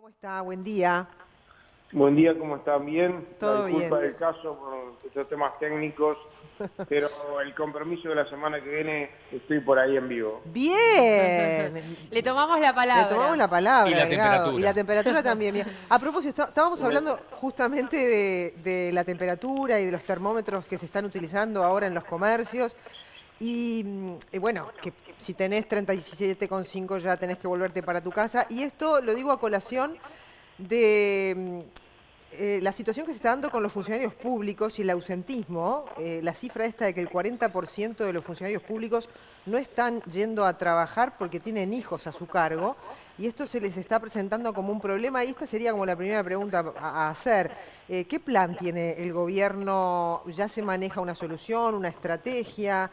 ¿Cómo está? Buen día. Buen día, ¿cómo están? Bien. La Todo disculpa bien. del caso por estos temas técnicos, pero el compromiso de la semana que viene estoy por ahí en vivo. Bien. Le tomamos la Le tomamos palabra. la Y palabra, la Delgado. Y la temperatura. temperatura también. Mira. A propósito, estábamos Me- hablando justamente de la temperatura y de los termómetros que se están utilizando ahora en los comercios. Y bueno, que si tenés 37,5 ya tenés que volverte para tu casa. Y esto lo digo a colación de la situación que se está dando con los funcionarios públicos y el ausentismo. La cifra esta de que el 40% de los funcionarios públicos no están yendo a trabajar porque tienen hijos a su cargo. Y esto se les está presentando como un problema. Y esta sería como la primera pregunta a hacer. ¿Qué plan tiene el gobierno? ¿Ya se maneja una solución, una estrategia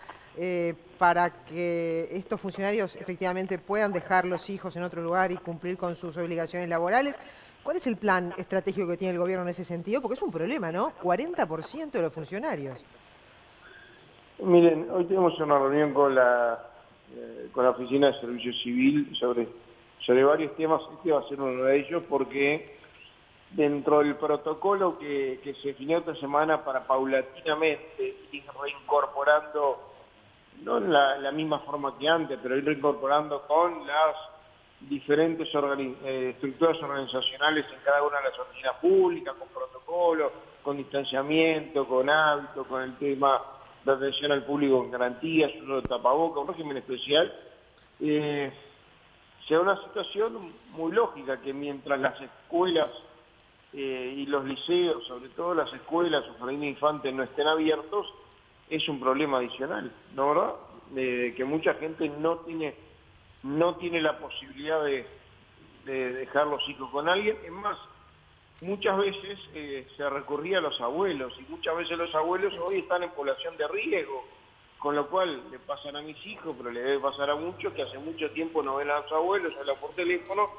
para que estos funcionarios efectivamente puedan dejar los hijos en otro lugar y cumplir con sus obligaciones laborales? ¿Cuál es el plan estratégico que tiene el gobierno en ese sentido? Porque es un problema, ¿no? 40% de los funcionarios. Miren, hoy tenemos una reunión con la Oficina de Servicio Civil sobre varios temas. Este va a ser uno de ellos porque dentro del protocolo que se definió esta semana para paulatinamente ir reincorporando, no en la misma forma que antes, pero ir reincorporando con las diferentes estructuras organizacionales en cada una de las oficinas públicas, con protocolos, con distanciamiento, con hábito, con el tema de atención al público con garantías, uso de tapabocas, un régimen especial. Se da una situación muy lógica que mientras las escuelas y los liceos, sobre todo las escuelas o jardines de infantes, no estén abiertos, es un problema adicional, ¿no, verdad? Que mucha gente no tiene la posibilidad de dejar los hijos con alguien. Es más, muchas veces se recurría a los abuelos y muchas veces los abuelos hoy están en población de riesgo, con lo cual le pasan a mis hijos, pero le debe pasar a muchos que hace mucho tiempo no ven a los abuelos, hablan por teléfono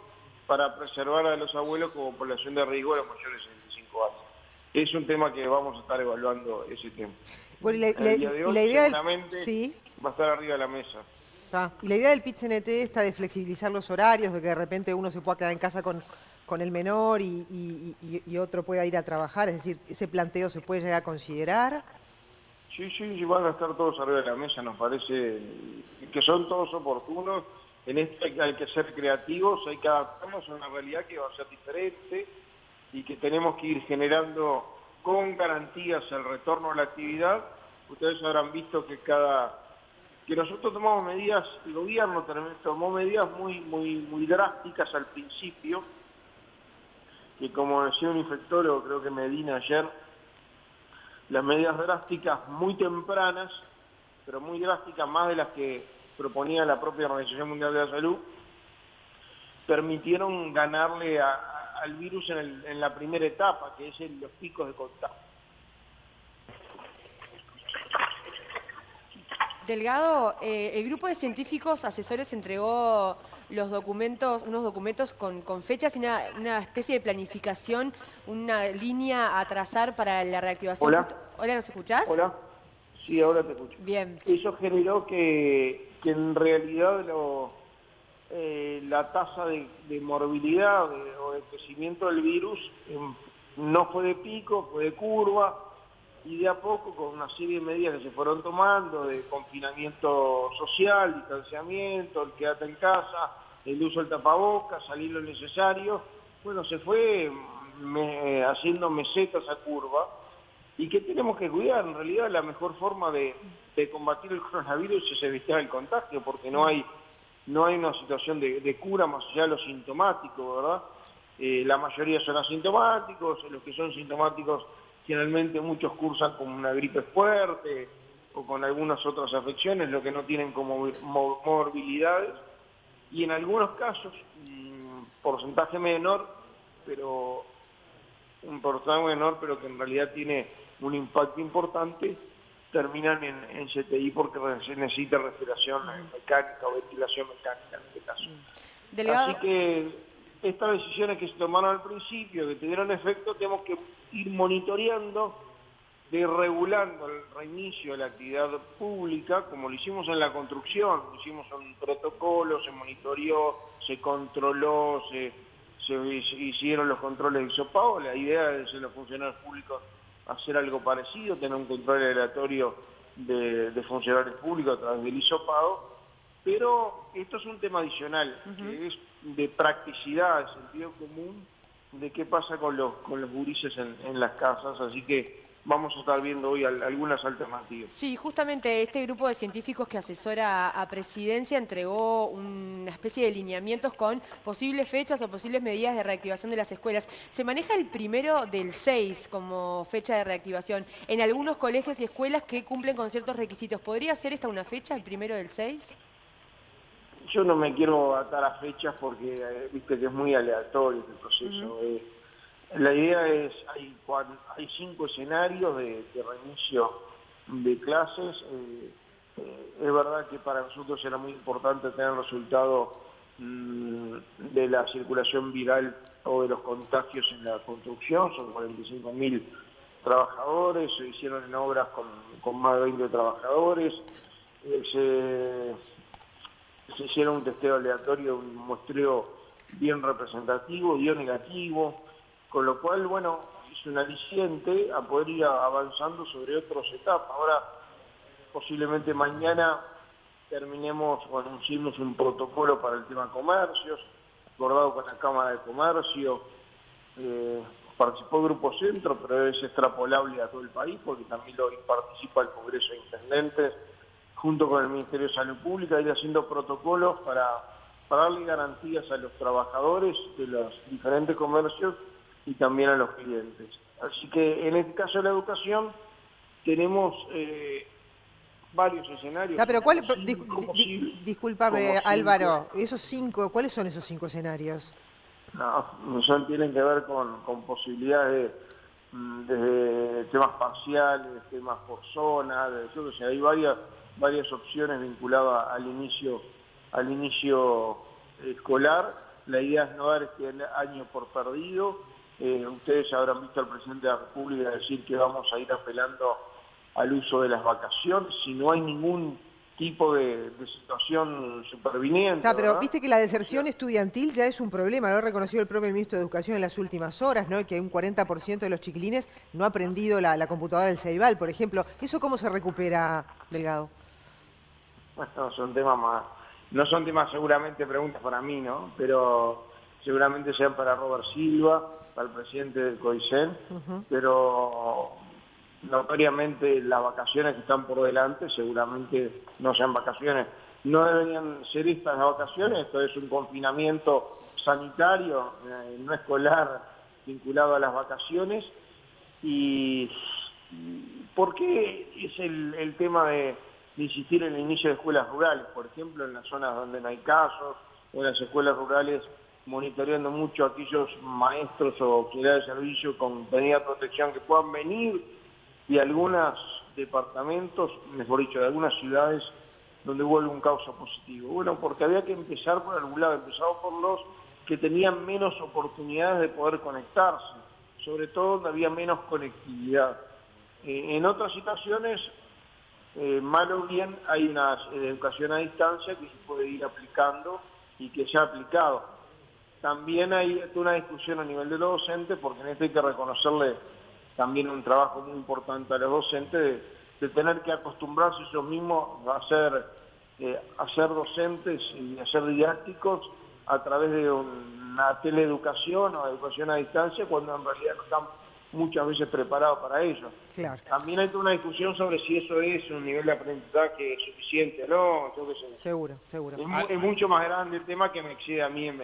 para preservar a los abuelos como población de riesgo a los mayores de 65 años. Es un tema que vamos a estar evaluando ese tema. Bueno, y la, y El la- día de y hoy la idea del... seguramente Sí, va a estar arriba de la mesa. está. Y la idea del PIT-CNT está de flexibilizar los horarios, de que de repente uno se pueda quedar en casa con el menor y otro pueda ir a trabajar. Es decir, ese planteo se puede llegar a considerar. Sí, van a estar todos arriba de la mesa, nos parece que son todos oportunos. En esto hay que ser creativos, hay que adaptarnos a una realidad que va a ser diferente y que tenemos que ir generando con garantías el retorno a la actividad. Ustedes habrán visto que nosotros tomamos medidas, el gobierno tomó medidas muy drásticas al principio, que como decía un infectólogo, creo que Medina ayer, las medidas drásticas muy tempranas, pero muy drásticas, más de las que proponía la propia Organización Mundial de la Salud, permitieron ganarle al virus en la primera etapa, que es los picos de contagio. Delgado, el grupo de científicos asesores entregó unos documentos con fechas y una especie de planificación, una línea a trazar para la reactivación. Hola, Hola, ¿nos escuchás? hola, sí, ahora te escucho. Bien. Eso generó que en realidad la tasa de morbilidad o de crecimiento del virus no fue de pico, fue de curva, y de a poco, con una serie de medidas que se fueron tomando, de confinamiento social, distanciamiento, el quédate en casa, el uso del tapabocas, salir lo necesario, bueno, se fue haciendo meseta esa curva, y que tenemos que cuidar. En realidad la mejor forma de combatir el coronavirus es evitar el contagio, porque no hay una situación de cura más allá de lo sintomático, ¿verdad? La mayoría son asintomáticos, los que son sintomáticos generalmente muchos cursan con una gripe fuerte o con algunas otras afecciones, lo que no tienen como morbilidades, y en algunos casos, porcentaje menor, pero un porcentaje menor, pero que en realidad tiene un impacto importante, terminan en CTI porque se necesita respiración mecánica o ventilación mecánica en este caso. Así Delgado, que estas decisiones que se tomaron al principio, que tuvieron efecto, tenemos que ir monitoreando, de regulando el reinicio de la actividad pública, como lo hicimos en la construcción, lo hicimos un protocolo, se monitoreó, se controló, se hicieron los controles de hisopado. La idea es de los funcionarios públicos hacer algo parecido, tener un control aleatorio de funcionarios públicos a través del hisopado, pero esto es un tema adicional, que es de practicidad, de sentido común, de qué pasa con los gurises en las casas, así que vamos a estar viendo hoy algunas alternativas. Sí, justamente este grupo de científicos que asesora a Presidencia entregó una especie de lineamientos con posibles fechas o posibles medidas de reactivación de las escuelas. Se maneja el 1 del 6 como fecha de reactivación en algunos colegios y escuelas que cumplen con ciertos requisitos. ¿Podría ser esta una fecha, el 1 del 6? Yo no me quiero atar a fechas porque viste que es muy aleatorio el proceso. La idea es, hay 5 escenarios de reinicio de clases. Es verdad que para nosotros era muy importante tener el resultado de la circulación viral o de los contagios en la construcción. Son 45.000 trabajadores, se hicieron en obras con más de 20 trabajadores. Se hicieron un testeo aleatorio, un muestreo bien representativo, dio negativo, con lo cual, bueno, es un aliciente a poder ir avanzando sobre otras etapas. Ahora, posiblemente mañana terminemos o anunciemos un protocolo para el tema comercios, acordado con la Cámara de Comercio. Participó el Grupo Centro, pero es extrapolable a todo el país, porque también participa el Congreso de Intendentes, junto con el Ministerio de Salud Pública, ir haciendo protocolos para darle garantías a los trabajadores de los diferentes comercios y también a los clientes. Así que en este caso de la educación tenemos varios escenarios. Pero discúlpame, Álvaro, ¿cuáles son esos 5 escenarios? No tienen que ver con posibilidades desde temas parciales, temas por zona, hay varias opciones vinculadas al inicio escolar. La idea es no dar este año por perdido. Ustedes habrán visto al presidente de la República decir que vamos a ir apelando al uso de las vacaciones si no hay ningún tipo de situación superviniente. Pero viste que la deserción estudiantil ya es un problema, lo ha reconocido el propio ministro de Educación en las últimas horas, ¿no? Que un 40% de los chiquilines no ha aprendido la computadora del Ceibal, por ejemplo. ¿Eso cómo se recupera, Delgado? Bueno, no son temas seguramente preguntas para mí, ¿no? Pero seguramente sean para Robert Silva, para el presidente del COICEN, pero notoriamente las vacaciones que están por delante seguramente no sean vacaciones. No deberían ser estas las vacaciones, esto es un confinamiento sanitario, no escolar, vinculado a las vacaciones. ¿Y por qué es el tema de insistir en el inicio de escuelas rurales? Por ejemplo, en las zonas donde no hay casos, o en las escuelas rurales monitoreando mucho a aquellos maestros o auxiliares de servicio con medida de protección que puedan venir, y algunos departamentos, mejor dicho, de algunas ciudades donde hubo algún caso positivo. Bueno, porque había que empezar por algún lado, empezamos por los que tenían menos oportunidades de poder conectarse, sobre todo donde había menos conectividad. En otras situaciones, mal o bien, hay una educación a distancia que se puede ir aplicando y que se ha aplicado. También hay una discusión a nivel de los docentes, porque en esto hay que reconocerle también un trabajo muy importante a los docentes de tener que acostumbrarse ellos mismos a ser docentes y a ser didácticos a través de una teleeducación o educación a distancia, cuando en realidad no están muchas veces preparados para ello. Claro. También hay una discusión sobre si eso es un nivel de aprendizaje suficiente o no, yo qué sé. Seguro. Es mucho más grande el tema que me excede a mí en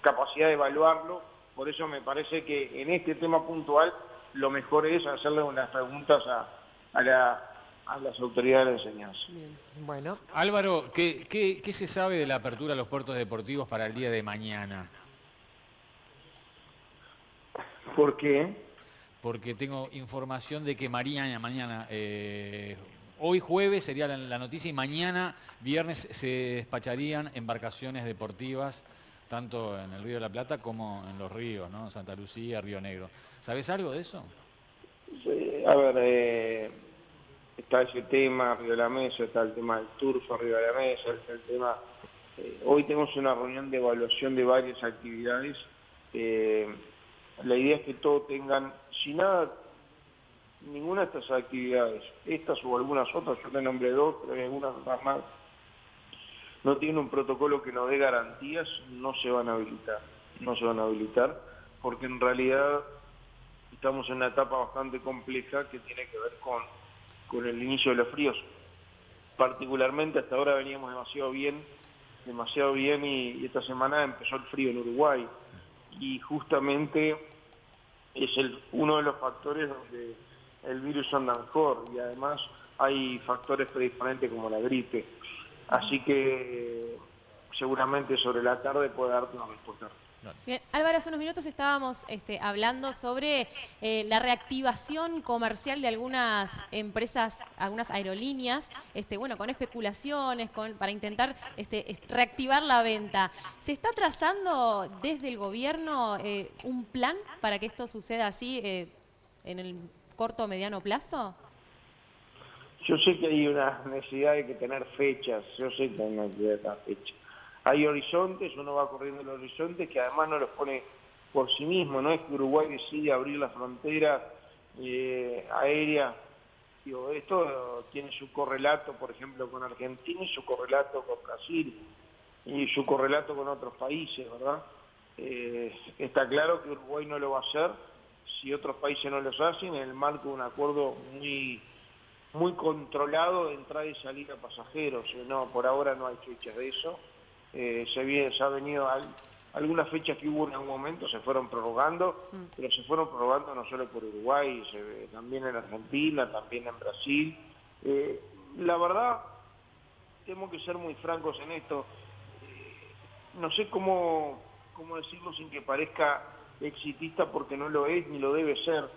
capacidad de evaluarlo, por eso me parece que en este tema puntual lo mejor es hacerle unas preguntas a las autoridades de enseñanza. Bien. Bueno. Álvaro, ¿qué se sabe de la apertura de los puertos deportivos para el día de mañana? ¿Por qué? Porque tengo información de que mañana, hoy jueves sería la noticia, y mañana viernes se despacharían embarcaciones deportivas tanto en el Río de la Plata como en los ríos, ¿no? Santa Lucía, Río Negro. ¿Sabes algo de eso? Sí, a ver, está ese tema arriba de la mesa, está el tema del turf arriba de la mesa, está el tema... hoy tenemos una reunión de evaluación de varias actividades La idea es que todos tengan, si nada, ninguna de estas actividades, estas o algunas otras, yo te nombré dos, pero hay algunas otras más, no tienen un protocolo que nos dé garantías, no se van a habilitar. No se van a habilitar, porque en realidad estamos en una etapa bastante compleja que tiene que ver con el inicio de los fríos. Particularmente hasta ahora veníamos demasiado bien y esta semana empezó el frío en Uruguay. Y justamente es uno de los factores donde el virus anda mejor, y además hay factores predisponentes como la gripe. Así que seguramente sobre la tarde puede darte una respuesta. Bien, Álvaro, hace unos minutos estábamos hablando sobre la reactivación comercial de algunas empresas, algunas aerolíneas, bueno, con especulaciones, para intentar reactivar la venta. ¿Se está trazando desde el gobierno un plan para que esto suceda así en el corto o mediano plazo? Yo sé que hay una necesidad de que tener fechas, yo sé que hay una necesidad de tener fechas. Hay horizontes, uno va corriendo los horizontes que además no los pone por sí mismo, no es que Uruguay decide abrir la frontera aérea. Digo, esto tiene su correlato, por ejemplo, con Argentina y su correlato con Brasil y su correlato con otros países, ¿verdad? Está claro que Uruguay no lo va a hacer si otros países no los hacen en el marco de un acuerdo muy controlado de entrada y salida de pasajeros. No, por ahora no hay fechas de eso. Se ha venido algunas fechas que hubo en algún momento, se fueron prorrogando, pero se fueron prorrogando no solo por Uruguay, también en Argentina, también en Brasil. La verdad, tengo que ser muy francos en esto. No sé cómo decirlo sin que parezca exitista, porque no lo es ni lo debe ser.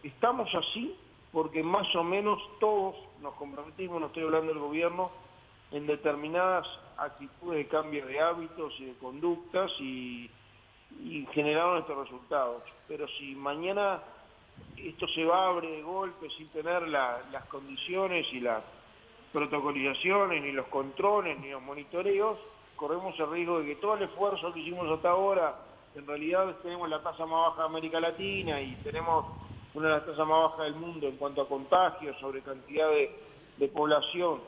Estamos así porque más o menos todos nos comprometimos, no estoy hablando del gobierno, en determinadas actitudes de cambio de hábitos y de conductas y generaron estos resultados. Pero si mañana esto se va a abrir de golpe sin tener las condiciones y las protocolizaciones, ni los controles, ni los monitoreos, corremos el riesgo de que todo el esfuerzo que hicimos hasta ahora, en realidad tenemos la tasa más baja de América Latina y tenemos una de las tasas más bajas del mundo en cuanto a contagios, sobre cantidad de población,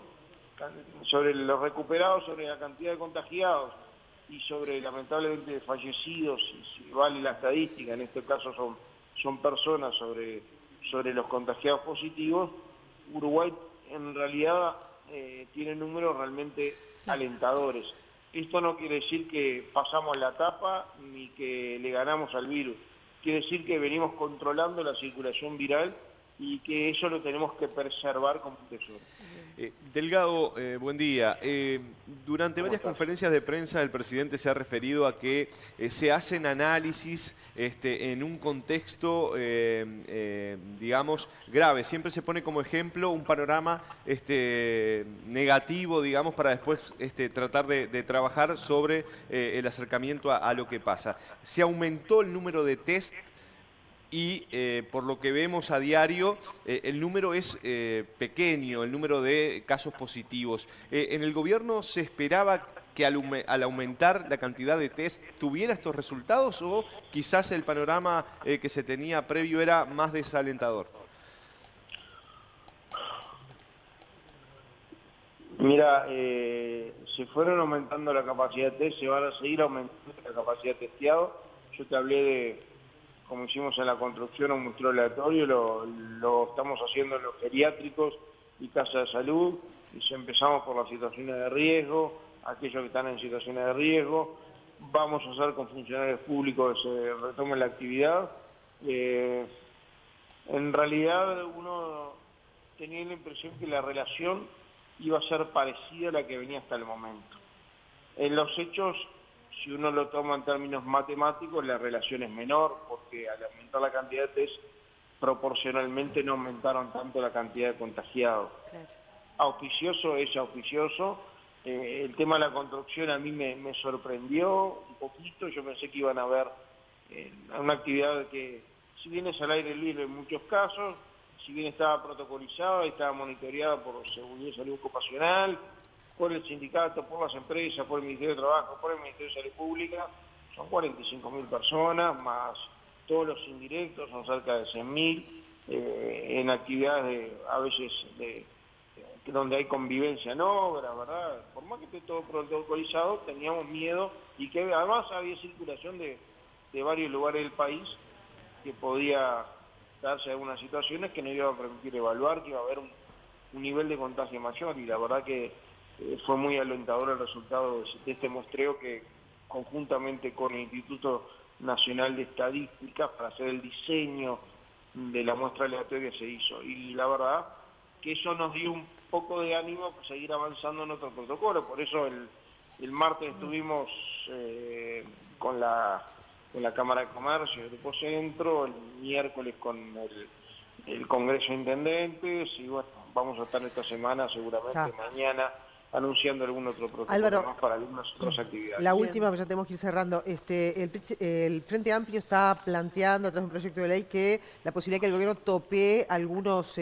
sobre los recuperados, sobre la cantidad de contagiados y sobre lamentablemente fallecidos, si vale la estadística, en este caso son personas sobre los contagiados positivos. Uruguay en realidad tiene números realmente alentadores. Esto no quiere decir que pasamos la etapa ni que le ganamos al virus, quiere decir que venimos controlando la circulación viral y que eso lo tenemos que preservar como un tesoro. Delgado, buen día. Durante varias conferencias de prensa el presidente se ha referido a que se hacen análisis en un contexto, digamos, grave. Siempre se pone como ejemplo un panorama negativo, digamos, para después tratar de trabajar sobre el acercamiento a lo que pasa. Se aumentó el número de test y por lo que vemos a diario, el número es pequeño, el número de casos positivos. ¿En el gobierno se esperaba que al aumentar la cantidad de test tuviera estos resultados o quizás el panorama que se tenía previo era más desalentador? Mira, se fueron aumentando la capacidad de test, se van a seguir aumentando la capacidad de testeado. Yo te hablé de, como hicimos en la construcción, un muestreo aleatorio, lo estamos haciendo en los geriátricos y casas de salud, y empezamos por las situaciones de riesgo, aquellos que están en situaciones de riesgo, vamos a hacer con funcionarios públicos que se retomen la actividad. En realidad uno tenía la impresión que la relación iba a ser parecida a la que venía hasta el momento. En los hechos, si uno lo toma en términos matemáticos, la relación es menor, porque al aumentar la cantidad de test, proporcionalmente no aumentaron tanto la cantidad de contagiados. Claro. Auspicioso es auspicioso. El tema de la construcción a mí me sorprendió un poquito. Yo pensé que iban a haber una actividad que, si bien es al aire libre en muchos casos, si bien estaba protocolizada y estaba monitoreada por Seguridad y Salud Ocupacional, por el sindicato, por las empresas, por el Ministerio de Trabajo, por el Ministerio de Salud Pública, son 45.000 personas, más todos los indirectos, son cerca de 100.000, en actividades a veces donde hay convivencia en obra, ¿verdad? Por más que esté todo protocolizado, teníamos miedo y que además había circulación de varios lugares del país que podía darse algunas situaciones que no iba a permitir evaluar, que iba a haber un nivel de contagio mayor, y la verdad que fue muy alentador el resultado de este muestreo que conjuntamente con el Instituto Nacional de Estadística para hacer el diseño de la muestra aleatoria se hizo, y la verdad que eso nos dio un poco de ánimo para seguir avanzando en otro protocolo. Por eso el martes estuvimos con la Cámara de Comercio, el Grupo Centro, el miércoles con el Congreso de Intendentes, y bueno, vamos a estar esta semana, seguramente mañana, anunciando algún otro protocolo Álvaro, más para algunas otras actividades. la última, pues ya tenemos que ir cerrando. El Frente Amplio está planteando a través de un proyecto de ley que la posibilidad que el gobierno topee algunos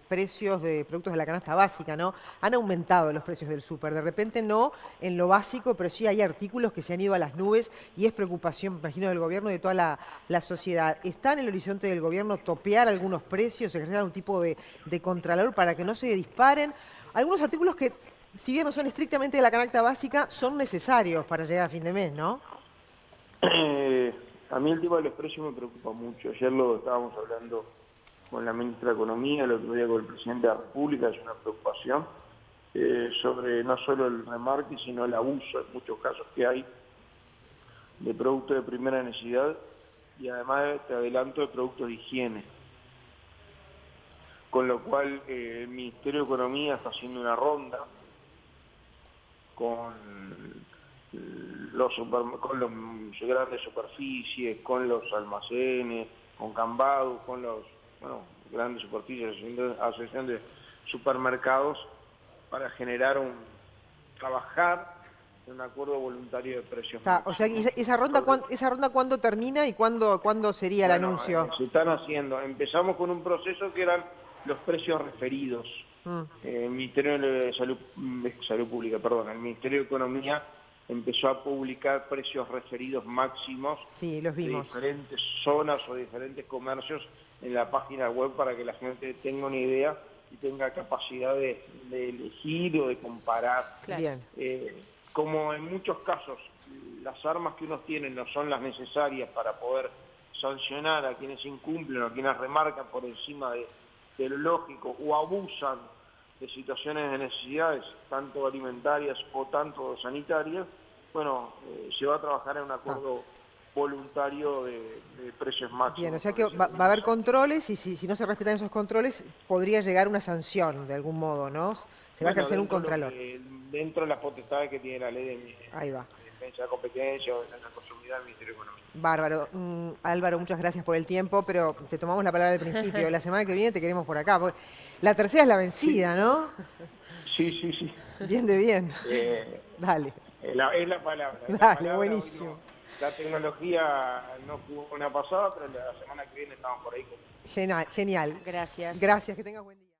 precios de productos de la canasta básica, ¿no? Han aumentado los precios del súper, de repente no en lo básico, pero sí hay artículos que se han ido a las nubes y es preocupación, me imagino, del gobierno y de toda la sociedad. ¿Está en el horizonte del gobierno topear algunos precios, ejercer algún tipo de contralor para que no se disparen? Algunos artículos que, si bien no son estrictamente de la canasta básica, son necesarios para llegar a fin de mes, ¿no? A mí el tema de los precios me preocupa mucho. Ayer lo estábamos hablando con la ministra de Economía, el otro día con el presidente de la República, es una preocupación sobre no solo el remarque, sino el abuso en muchos casos que hay de productos de primera necesidad y además, te adelanto, de productos de higiene. Con lo cual el Ministerio de Economía está haciendo una ronda con las grandes superficies, con los almacenes, con Cambadu, con los grandes superficies, asociación de supermercados, para trabajar en un acuerdo voluntario de precios. O sea, ¿esa ronda cuándo termina y cuándo sería el anuncio? Se están haciendo. Empezamos con un proceso que eran los precios referidos. El Ministerio de Salud Pública, el Ministerio de Economía empezó a publicar precios referidos máximos de diferentes zonas o diferentes comercios en la página web para que la gente tenga una idea y tenga capacidad de elegir o de comparar. Bien. Como en muchos casos las armas que uno tiene no son las necesarias para poder sancionar a quienes incumplen o a quienes remarcan por encima de lo lógico o abusan de situaciones de necesidades, tanto alimentarias o tanto sanitarias, se va a trabajar en un acuerdo voluntario de precios máximos. Bien, o sea que va a haber controles y si no se respetan esos controles podría llegar una sanción de algún modo, ¿no? Se va a ejercer un contralor. Dentro de las potestades que tiene la ley de defensa de competencia o de la consumidor del Ministerio de Economía. Bárbaro. Álvaro, muchas gracias por el tiempo, pero te tomamos la palabra al principio. La semana que viene te queremos por acá. La tercera es la vencida, ¿no? Sí. Bien de bien. Dale. Es la palabra. Dale, buenísimo. La tecnología no jugó una pasada, pero la semana que viene estamos por ahí. Genial. Gracias. Gracias, que tengas buen día.